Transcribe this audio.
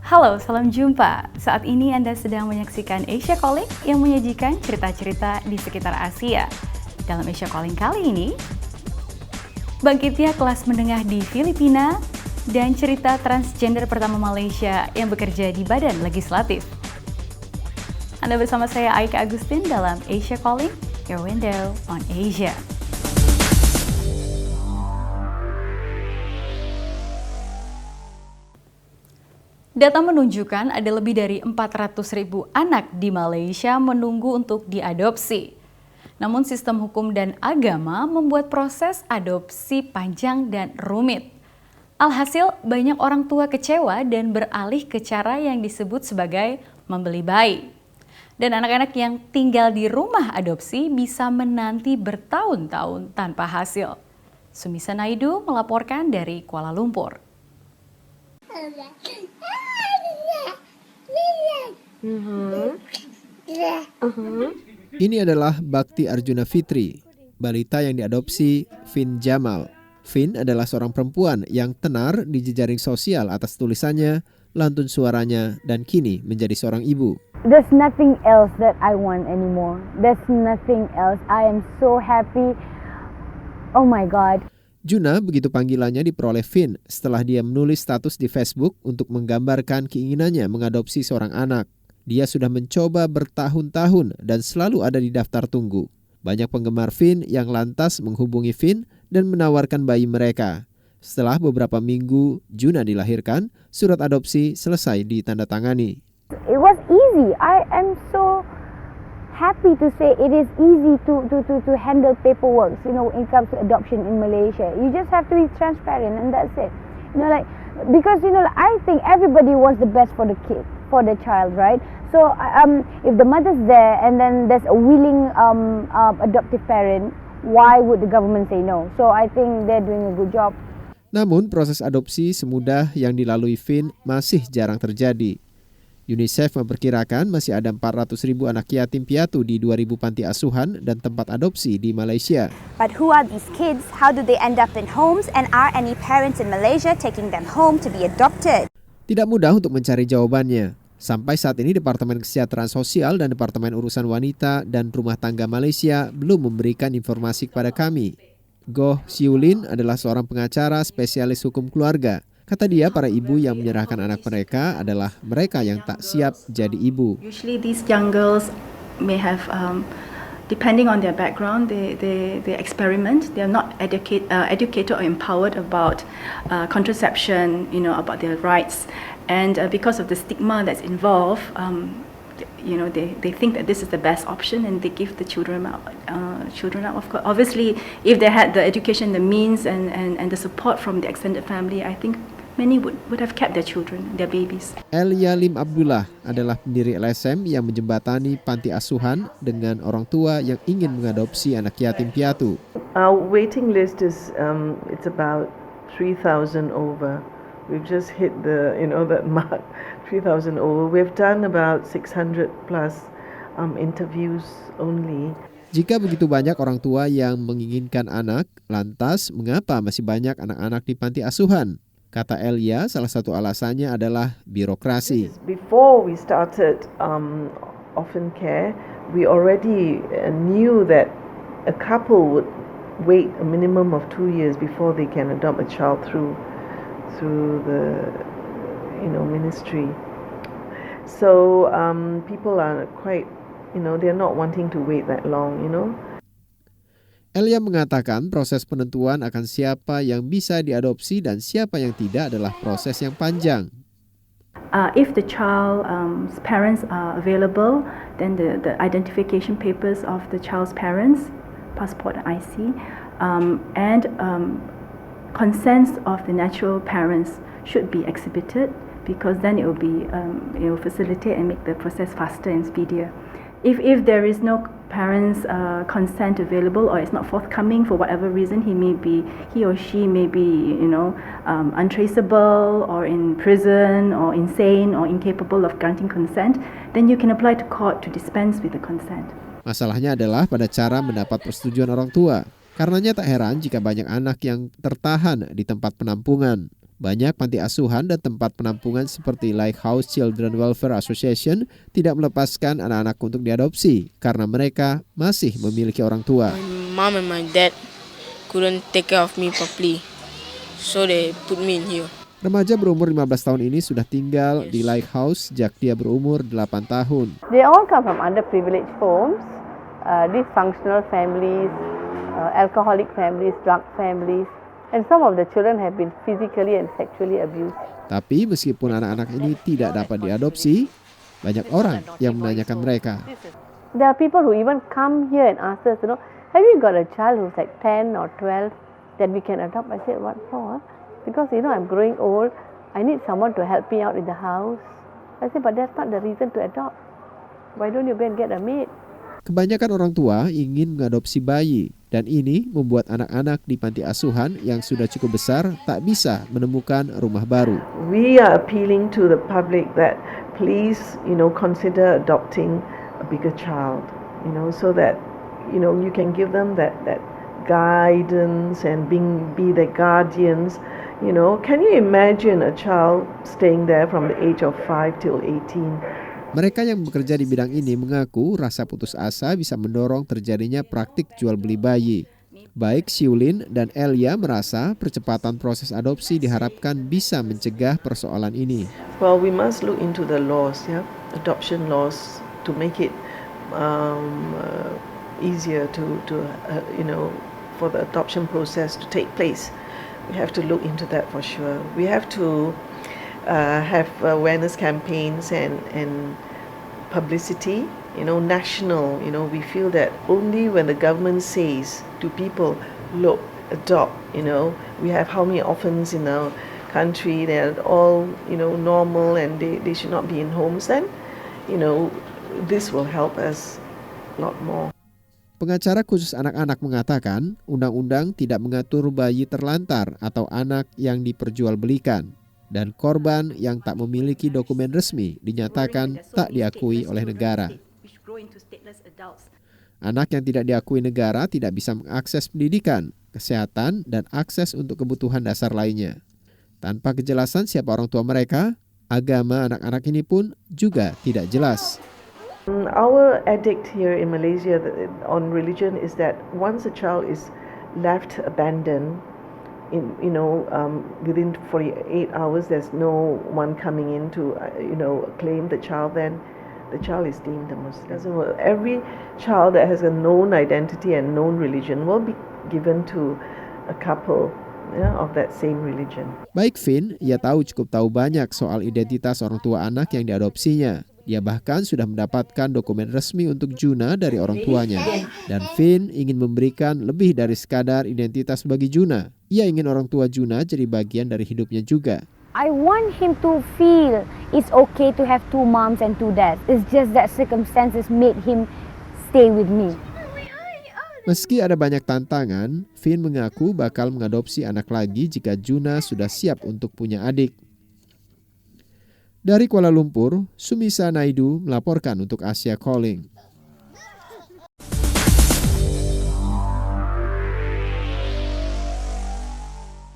Halo, salam jumpa. Saat ini Anda sedang menyaksikan Asia Calling yang menyajikan cerita-cerita di sekitar Asia. Dalam Asia Calling kali ini, bangkitnya kelas menengah di Filipina dan cerita transgender pertama Malaysia yang bekerja di Badan Legislatif. Anda bersama saya Aika Agustin dalam Asia Calling, your window on Asia. Data menunjukkan ada lebih dari 400.000 anak di Malaysia menunggu untuk diadopsi. Namun sistem hukum dan agama membuat proses adopsi panjang dan rumit. Alhasil banyak orang tua kecewa dan beralih ke cara yang disebut sebagai membeli bayi. Dan anak-anak yang tinggal di rumah adopsi bisa menanti bertahun-tahun tanpa hasil. Sumisa Naidu melaporkan dari Kuala Lumpur. Ini adalah Bakti Arjuna Fitri, balita yang diadopsi Fin Jamal. Fin adalah seorang perempuan yang tenar di jejaring sosial atas tulisannya, lantun suaranya, dan kini menjadi seorang ibu. There's nothing else that I want anymore. There's nothing else. I am so happy. Oh my God. Juna, begitu panggilannya, diperoleh Fin setelah dia menulis status di Facebook untuk menggambarkan keinginannya mengadopsi seorang anak. Dia sudah mencoba bertahun-tahun dan selalu ada di daftar tunggu. Banyak penggemar Fin yang lantas menghubungi Fin dan menawarkan bayi mereka. Setelah beberapa minggu Juna dilahirkan, surat adopsi selesai ditandatangani. It was easy. I am so happy to say it is easy to handle paperwork, when it comes to adoption in Malaysia. You just have to be transparent and that's it. Because I think everybody wants the best for the kid, for the child, right? So if the mother's there and then there's a willing adoptive parent, why would the government say no? So I think they're doing a good job. Namun proses adopsi semudah yang dilalui Fin masih jarang terjadi. UNICEF memperkirakan masih ada 400.000 anak yatim piatu di 2.000 panti asuhan dan tempat adopsi di Malaysia. But who are these kids? How do they end up in homes? And are any parents in Malaysia taking them home to be adopted? Tidak mudah untuk mencari jawabannya. Sampai saat ini Departemen Kesejahteraan Sosial dan Departemen Urusan Wanita dan Rumah Tangga Malaysia belum memberikan informasi kepada kami. Goh Siulin adalah seorang pengacara spesialis hukum keluarga. Kata dia, para ibu yang menyerahkan anak mereka adalah mereka yang tak siap jadi ibu. Usually these young girls may have, depending on their background, they experiment. They are not educated or empowered about contraception, about their rights. And because of the stigma that's involved, they think that this is the best option and they give the children up. Of course, obviously, if they had the education, the means and the support from the extended family, I think many would have kept their children, their babies. Elia Lim Abdullah adalah pendiri LSM yang menjembatani panti asuhan dengan orang tua yang ingin mengadopsi anak yatim piatu. Our waiting list is it's about 3,000 over. We've just hit that mark, 3,000 over. We've done about 600 plus interviews only. Jika begitu banyak orang tua yang menginginkan anak, lantas mengapa masih banyak anak-anak di panti asuhan? Kata Elia, salah satu alasannya adalah birokrasi. Before we started orphan care, we already knew that a couple would wait a minimum of 2 years before they can adopt a child through the ministry. So people are quite, they're not wanting to wait that long, Elia mengatakan proses penentuan akan siapa yang bisa diadopsi dan siapa yang tidak adalah proses yang panjang. If the child's parents are available, then the identification papers of the child's parents, passport and IC, and consents of the natural parents should be exhibited, because then it will facilitate and make the process faster and speedier. If there is no parents' consent available, or it's not forthcoming for whatever reason, he or she may be untraceable, or in prison, or insane, or incapable of granting consent, then you can apply to court to dispense with the consent. Masalahnya adalah pada cara mendapat persetujuan orang tua. Karenanya tak heran jika banyak anak yang tertahan di tempat penampungan. Banyak panti asuhan dan tempat penampungan seperti Lighthouse Children Welfare Association tidak melepaskan anak-anak untuk diadopsi karena mereka masih memiliki orang tua. My mom and my dad couldn't take care of me properly, so they put me in here. Remaja berumur 15 tahun ini sudah tinggal di Lighthouse sejak dia berumur 8 tahun. They all come from underprivileged homes, dysfunctional families, alcoholic families, drug families. And some of the children have been physically and sexually abused. Tapi meskipun anak-anak ini tidak dapat diadopsi, banyak orang yang menanyakan mereka. There are people who even come here and ask us, have you got a child who's like 10 or 12 that we can adopt? I said, what for? Because, I'm growing old. I need someone to help me out in the house. I said, but that's not the reason to adopt. Why don't you go and get a maid? Kebanyakan orang tua ingin mengadopsi bayi, dan ini membuat anak-anak di panti asuhan yang sudah cukup besar tak bisa menemukan rumah baru. We are appealing to the public that please, consider adopting a bigger child, so that, you can give them that guidance and be their guardians. Can you imagine a child staying there from the age of 5 till 18? Mereka yang bekerja di bidang ini mengaku rasa putus asa bisa mendorong terjadinya praktik jual beli bayi. Baik Siulin dan Elia merasa percepatan proses adopsi diharapkan bisa mencegah persoalan ini. Well, we must look into the laws, adoption laws, to make it easier for the adoption process to take place. We have to look into that for sure. We have to have awareness campaigns and publicity, national. We feel that only when the government says to people, look, adopt, we have how many orphans in our country, they're all, normal and they should not be in homes, then, this will help us a lot more. Pengacara khusus anak-anak mengatakan undang-undang tidak mengatur bayi terlantar atau anak yang diperjualbelikan. Dan korban yang tak memiliki dokumen resmi dinyatakan tak diakui oleh negara. Anak yang tidak diakui negara tidak bisa mengakses pendidikan, kesehatan, dan akses untuk kebutuhan dasar lainnya. Tanpa kejelasan siapa orang tua mereka, agama anak-anak ini pun juga tidak jelas. Our edict here in Malaysia on religion is that once a child is left abandoned, within 48 hours there's no one coming in to claim the child, then the child is deemed a Muslim. Every child that has a known identity and known religion will be given to a couple of that same religion. Baik Finn, ia cukup tahu banyak soal identitas orang tua anak yang diadopsinya. Dia bahkan sudah mendapatkan dokumen resmi untuk Juna dari orang tuanya. Dan Finn ingin memberikan lebih dari sekadar identitas bagi Juna. Ia ingin orang tua Juna jadi bagian dari hidupnya juga. I want him to feel it's okay to have 2 moms and 2 dads. It's just that circumstances made him stay with me. Meski ada banyak tantangan, Finn mengaku bakal mengadopsi anak lagi jika Juna sudah siap untuk punya adik. Dari Kuala Lumpur, Sumisa Naidu melaporkan untuk Asia Calling.